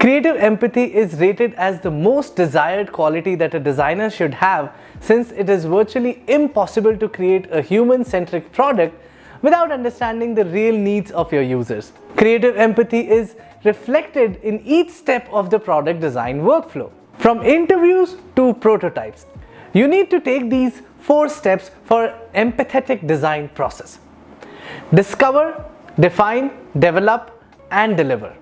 Creative empathy is rated as the most desired quality that a designer should have, since it is virtually impossible to create a human-centric product without understanding the real needs of your users. Creative empathy is reflected in each step of the product design workflow, from interviews to prototypes. You need to take these 4 steps for empathetic design process. Discover, define, develop, and deliver.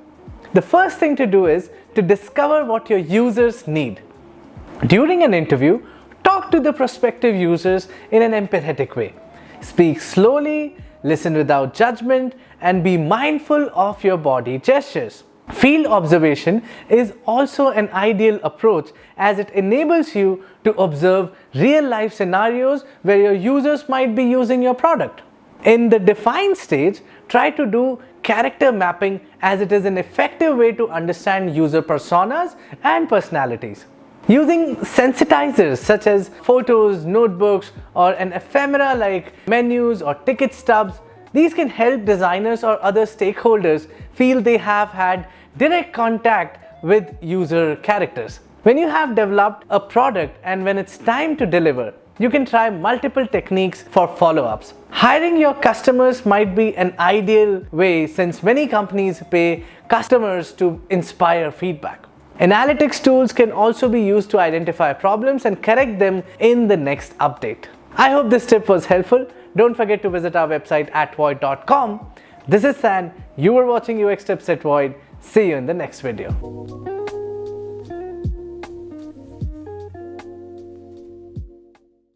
The first thing to do is to discover what your users need. During an interview, talk to the prospective users in an empathetic way. Speak slowly, listen without judgment, and be mindful of your body gestures. Field observation is also an ideal approach, as it enables you to observe real-life scenarios where your users might be using your product. In the define stage, try to do character mapping, as it is an effective way to understand user personas and personalities. Using sensitizers such as photos, notebooks, or an ephemera like menus or ticket stubs, these can help designers or other stakeholders feel they have had direct contact with user characters. When you have developed a product and when it's time to deliver, you can try multiple techniques for follow-ups. Hiring your customers might be an ideal way, since many companies pay customers to inspire feedback. Analytics tools can also be used to identify problems and correct them in the next update. I hope this tip was helpful. Don't forget to visit our website at void.com. This is San. You were watching UX Tips at Void. See you in the next video.